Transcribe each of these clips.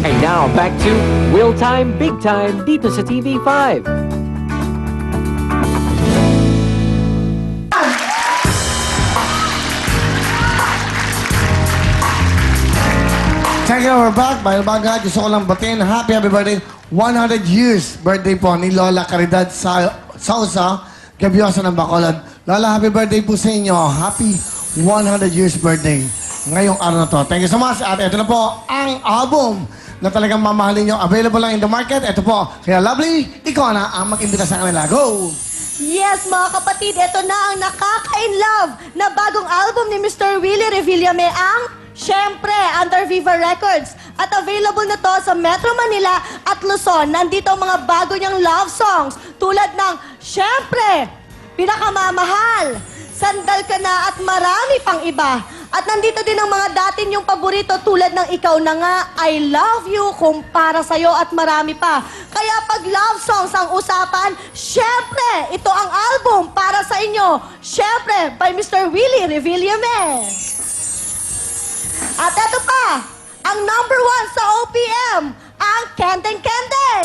And now, back to Will Time, Big Time dito sa TV5. Thank you, we're back. Bago baga, gusto ko lang batiin. Happy birthday. 100 years birthday po ni Lola Caridad Sausa, Gabiosa ng Bacolod. Lola, happy birthday po sa inyo. Happy 100 years birthday ngayong araw na to. Thank you so much. At ito na po ang album na talagang mamahalin nyo. Available lang in the market. Ito po. Kaya lovely, ikaw na ang mag-imbita sa kanila. Go! Yes, mga kapatid, ito na ang nakaka-in-love na bagong album ni Mr. Willie Revillame, ang Siyempre, under Viva Records. At available na to sa Metro Manila at Luzon. Nandito ang mga bago niyang love songs tulad ng Siyempre, Pinakamamahal, Sandal Ka Na at marami pang iba. At nandito din ang mga dati niyong paborito tulad ng Ikaw Na Nga, I Love You, Kung Para Sa'yo at marami pa. Kaya pag love songs ang usapan, syempre, ito ang album para sa inyo. Syempre, by Mr. Willie Revillame. At ito pa, ang number 1 sa OPM, ang Kendeng Kendeng.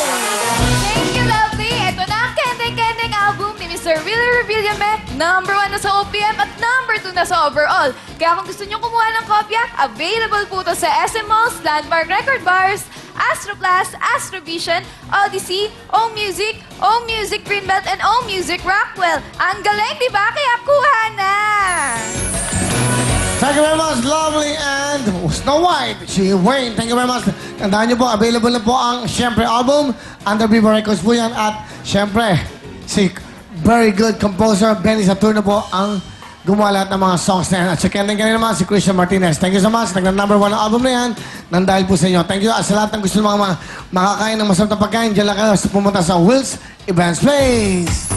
Thank you, lovely! Ito na ang Kendeng Kendeng album ni Mr. Willie Revillame. Number 1 na sa OPM at number 2 na sa overall. Kaya kung gusto nyo kumuha ng kopya, available po ito sa SM Malls, Landmark Record Bars, Astro Plus, Astrovision, Odyssey, O Music Greenbelt, and O Music Rockwell. Ang galing, di ba? Kaya kuha na! Thank you very much, lovely and Snow White. Si Wayne, thank you very much. Tandaan niyo po, available na po ang Siyempre album. Under Viva Records po yan. At Siyempre, si very good composer, Benny Saturno po ang gumawa lahat ng mga songs na yan. At si Kendeng Kendeng naman, si Christian Martinez. Thank you so much. Nag-number 1 ang album na yan. Nang dahil po sa inyo. Thank you. At sa lahat ng gusto ng mga makakain ng masarap na pagkain, dyan lang kayo pumunta sa Will's Events Place.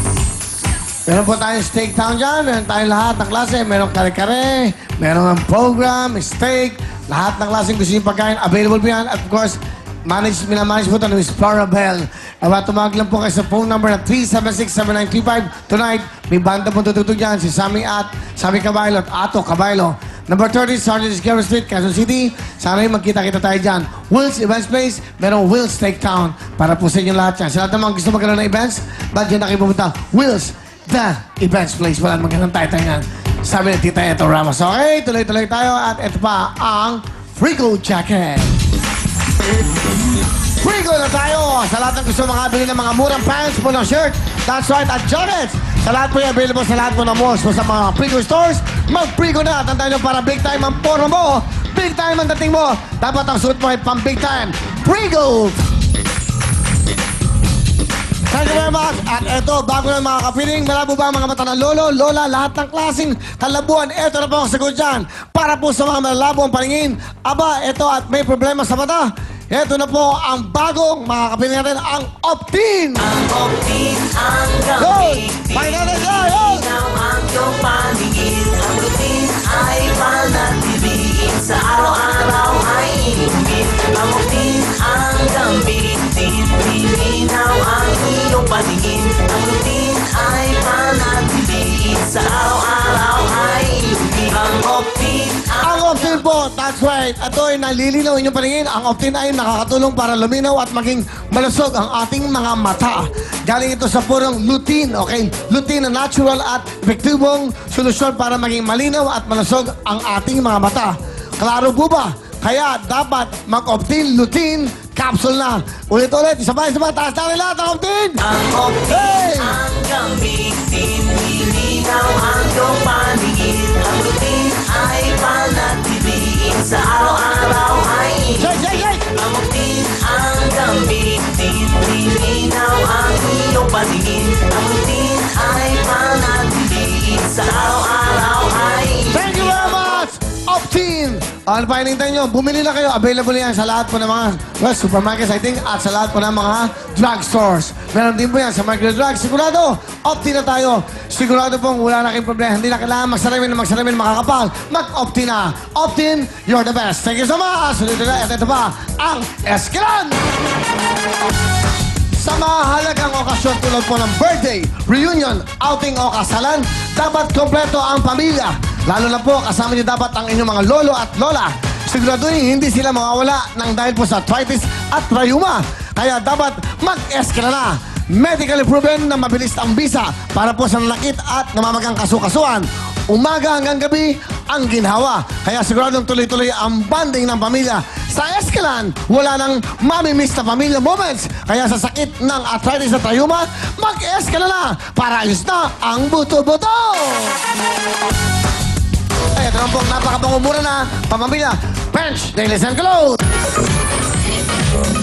Meron po tayong steak town dyan. Meron tayong lahat ng klase. Meron kare-kare. Meron ang program, steak. Lahat ng klaseng gusto nyo pagkain. Available po yan. At of course, minamanage po ito ni Miss Flora Bell. Tumawag lang po kayo sa phone number na 376-7935. Tonight, may banda po tututog dyan. Si Sammy Caballo at Ato Caballo. Number 30, Sergeant Isquero Street, Quezon City. Sana yung magkita-kita tayo dyan. Will's Events Place, merong Will's Steak Town. Para po sa inyo lahat yan. Sa lahat naman gusto magkaroon ng events, ba't dyan na kayo pumunta? Will's The Events Place. Wala magandang title yan. Sabi ni Tita Eto Ramos. Okay, tuloy-tuloy tayo. At ito pa ang Frigo Jacket. Frigo na tayo. Sa lahat ng gusto makabili ng mga murang pants po ng shirt. That's right, at jackets. Sa lahat po yung available sa lahat po ng malls. Sa mga Frigo stores, mag-Frigo na. Tandaan nyo para big time ang porno mo. Big time ang dating mo. Dapat ang suot mo ay pang big time. Frigo! Thank you very much. At eto, bago na mga kapiling, malabo ba ang mga mata ng lolo, lola, lahat ng klaseng kalabuan. Eto na po ang sagot dyan. Para po sa mga malabo ang paningin. Aba, eto at may problema sa mata. Eto na po ang bagong mga kapiling natin, ang Optin. Ang Optin, ang Good! gamit. Pakinggan natin siya, yun! Linaw ang iyong paningin. Ang Optin ay panatiliin. Sa araw-araw ay inumin. Ang Optin, ang gamit. Linaw ang iyong paningin. Ang Optin ay panatiliin. Sa araw-araw ay inumin. Ang Optin, Ang Optin po, that's right. Ito ay nalilinaw inyong paningin. Ang Optin ay nakakatulong para luminaw at maging malusog ang ating mga mata. Galing ito sa purong lutein, okay? Lutein na natural at epektibong solusyon para maging malinaw at malusog ang ating mga mata. Klaro po ba? Kaya dapat mag-Optin lutein capsule na. Ulit-ulit, sabay-sabay, taas na rin lahat ang Optin! ang Optin, Hey! ang gamitin. Lilinaw ang iyong paningin. Ang Optin ay panatiliin. Sa araw-araw ay Shake, shake, shake! ang Optin, ang gamitin. Lilinaw ang iyong paningin. Ang Optin ay panatiliin. Sa araw-araw ay Thank you very much! Optin! Ano pa hinintay nyo? Bumili na kayo. Available yan sa lahat po ng mga supermarkets, I think, at sa lahat po ng mga drugstores. Meron din po yan sa Micro Drugs. Sigurado, Optin na tayo. Sigurado pong wala na kayong problema. Hindi na kailangan magsalamin, makakapal. Mag-Optin na. Optin, you're the best. Thank you so much! Sulit na. At ito pa, ang Escalon! Sa mga halagang okasyon tulad po ng birthday, reunion, outing o kasalan, dapat kompleto ang pamilya. Lalo na po, kasama niyo dapat ang inyong mga lolo at lola. siguraduhin hindi sila mawawala ng dahil po sa arthritis at rheuma. Kaya dapat mag-eskala na. Medically proven na mabilis ang bisa para po sa nanakit at namamagang kasukasuan. Umaga hanggang gabi ang ginhawa. Kaya siguradong tuloy-tuloy ang bonding ng pamilya. Sa Escalan, wala nang mamimiss na pamilya moments. Kaya sa sakit ng arthritis at rheuma, mag-Escalan na para ayos na ang buto-buto. Ay, ito lang pong napakapangumura na pamamilya. Bench, Daily Sun Cologne.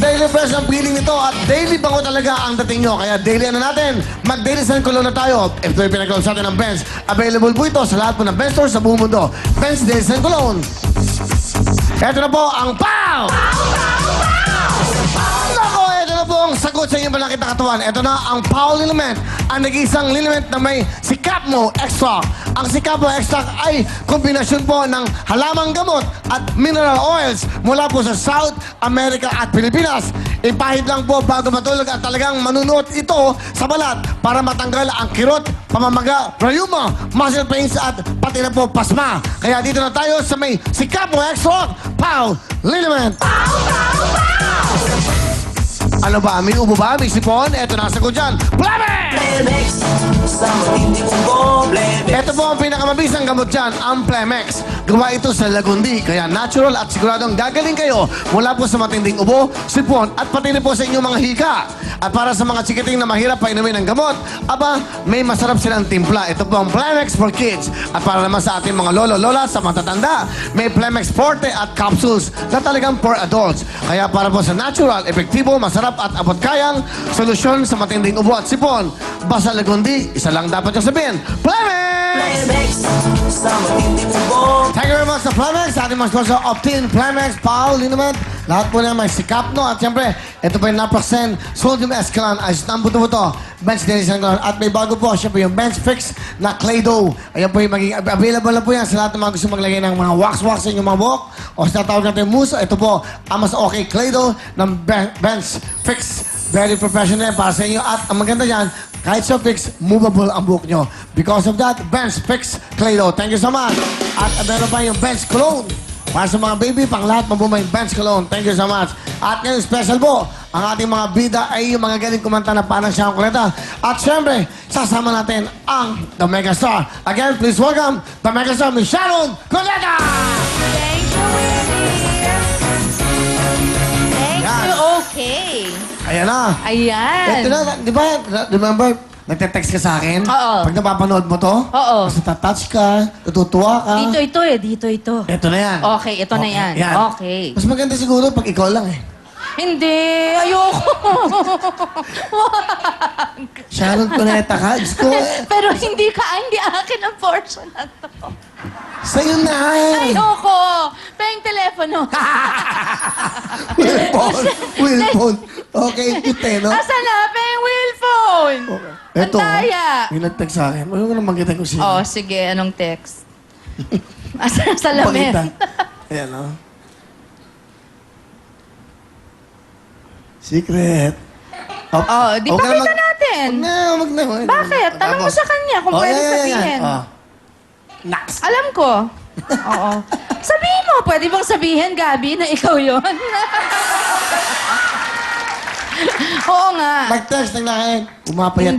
Daily fresh ang feeling nito at daily bango talaga ang dating nyo. Kaya daily ano natin, mag-Daily Sun Cologne na tayo. Ito yung pinag-close natin ng Bench. Available po ito sa lahat po ng Bench stores sa buong mundo. Bench Daily Sun Cologne. Ito na po ang POW! Nako, ito na po ang sagot sa inyong malakit na katawan. Ito na ang POW Liniment. Ang nag-iisang liniment na may Sikapmo Extract. Ang Sikapmo Extract ay kombinasyon po ng halamang gamot at mineral oils mula po sa South America at Pilipinas. Ipahid lang po bago matulog at talagang manunuot ito sa balat para matanggal ang kirot, pamamaga, rheuma, muscle pains at pati na po pasma. Kaya dito na tayo sa may Sikapmo Extract POW Liniment. Ano ba? May ubo ba? May sipon? Ito na ang sagot dyan. Plemex! Plemex, sa matindi mong problema. Ito po ang pinakamabisang gamot dyan, ang Plemex. Gawa ito sa Lagundi, kaya natural at siguradong gagaling kayo mula po sa matinding ubo, sipon at pati na po sa inyong mga hika. At para sa mga chikiting na mahirap painumin ng gamot, aba, may masarap silang timpla. Ito po ang Plemex for Kids. At para naman sa ating mga lolo-lola sa matatanda, may Plemex Forte at capsules na talagang for adults. Kaya para po sa natural, epektibo, masarap at abot-kayang solusyon sa matinding ubo at sipon. Basta Lagundi, isa lang dapat yung sabihin, Plemex! Plemex, sa matindi mong problema. Thank you very much sa Plemex, sa ating mga sponsor, Optin, Plemex, POW, Liniment, lahat po na may Sikapno. At siyempre, ito pa yung Naproxen, Sodium Escalan, ayos na ang buto-buto, Bench Daily Sun Cologne. At may bago po, siyempre yung Bench Fix na Clay Dough. Ayan po yung magiging available na po yan sa lahat ng mga gusto maglagay ng mga wax-wax sa inyong mga buhok o sa tawag natin yung mousse. Ito po, ang mas okay Clay Dough ng Bench Fix. Very professional para sa inyo. At ang maganda yan, kahit sa fix, movable ang buhok nyo. Because of that, Bench Fix Clay Dough. Thank you so much. At meron pa yung Bench Cologne. Para sa mga baby, pang lahat mabumay Bench Cologne. Thank you so much. At ngayon, special po, ang ating mga bida ay yung mga galing kumanta na parang siyang kuleta. At syempre, sasama natin ang The Megastar. Again, please welcome The Megastar, Miss Sharon Cuneta! Thank you, Willie. Thank Yan. you. Okay. Ayan na. Ayan. Ito na, di ba, remember, nagte-text ka sa akin? Oo. Pag napapanood mo to? Oo. Tapos tatouch ka, tutuwa ka. Dito ito eh. Dito ito. Ito na yan. Okay, ito na yan. Okay. Mas maganda siguro pag ikaw lang eh. Hindi. Ayoko. Sharon Cuneta ka. Diyos ko eh. Pero hindi akin ang portion na to. Sa'yo na eh. Ayoko. Peng telepono. Will phone. Okay, cute eh, no? Asa na? Peng will phone. Ito, Ang daya. yung nag-text sa akin. Ano naman kita kung sino? Oh, sige. Anong text? Asa na sa lamin? Pakita. Ayan, no? Secret. Oh, di Huwag ka pakita na natin. Wag na. Bakit? Tanong mo sa kanya kung pwede sabihin. Next. Alam ko. Oo. Sabihin mo. Pwede bang sabihin, Gabi, na ikaw yon? Oo nga. Nag-text ng lahat. Umapayat.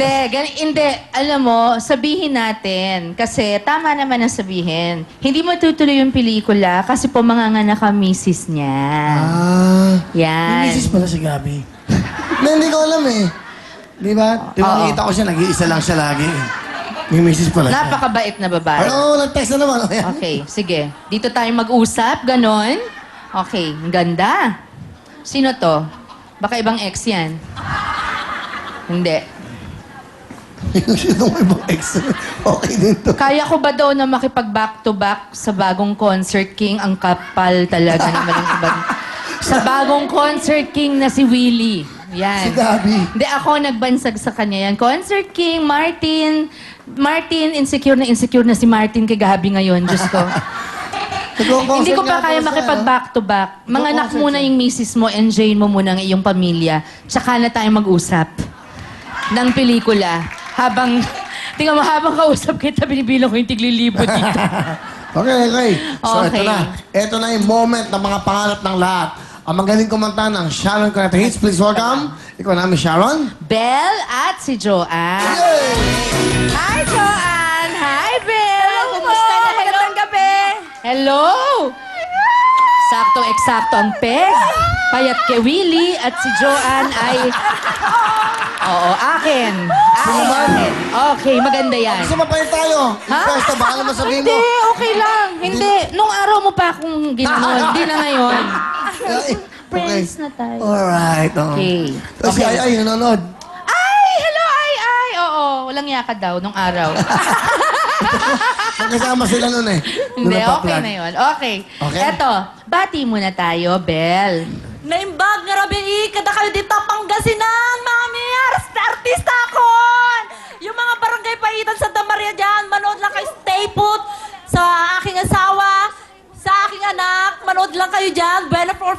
Hindi. Alam mo, sabihin natin. Kasi tama naman ang sabihin. Hindi mo tutuloy yung pelikula kasi po manganganak ang misis niya. Yan. May misis pala si Gabi. Hindi ko alam eh. Di ba? Di ba nakita ko siya, nag-iisa lang siya lagi. May misis pala siya. Napakabait na babae. Oo, nag-text na naman. Ayan. Okay, sige. Dito tayo mag-usap, ganon. Okay, ang ganda. Sino to? Baka ibang ex yan. Hindi. Sino mo ibang ex? Okay din to. Kaya ko ba daw na makipag back-to-back sa bagong Concert King? Ang kapal talaga naman ng ibang... Sa bagong Concert King na si Willie. Yan. Si Gabi. Hindi, ako nagbansag sa kanya yan. Concert King, Martin, insecure na si Martin kay Gabi ngayon. Diyos ko. Hindi ko pa kaya makipag back-to-back. Manganak muna yung misis mo, enjoyin mo muna ang iyong pamilya. Tsaka na tayo mag-usap ng pelikula. Tingnan mo, habang kausap kita, binibilang ko yung tiglilibo dito. Okay. So, Okay. Ito na yung moment ng mga pangarap ng lahat. Ang magaling kumanta ng Sharon Cuneta Hits. Please welcome. Ikaw namin, Sharon. Belle at si Joanne. Hi, Joanne! Hi, Belle! Kumusta na? Magandang gabi. Hello! Sakto-eksakto ang peg. Payat kay Willie at si Joanne ay... Oo, akin. Akin. Okay, maganda yan. Gusto mapayag tayo. Ha? Basta, baka naman sabihin mo. Hindi, okay lang. Hindi. Nung araw mo pa akong ginanon. Hindi na ngayon. Friends na tayo. Alright. Okay. Kasi Okay. ay, nanonood. Ay! Hello, ay! Oo, walang yaka daw nung araw. Magkasama sila nun eh. Hindi, Nung okay napaplag. na yun. Okay. Okay. Eto, bati muna tayo, Belle. Naimbag nga rabi, kada kayo dito Pangasinan, mami, artista ako! Yung mga barangay paitan sa Damaria dyan, manood lang kayo, stay put sa aking asawa, sa aking anak, manood lang kayo dyan, Buena for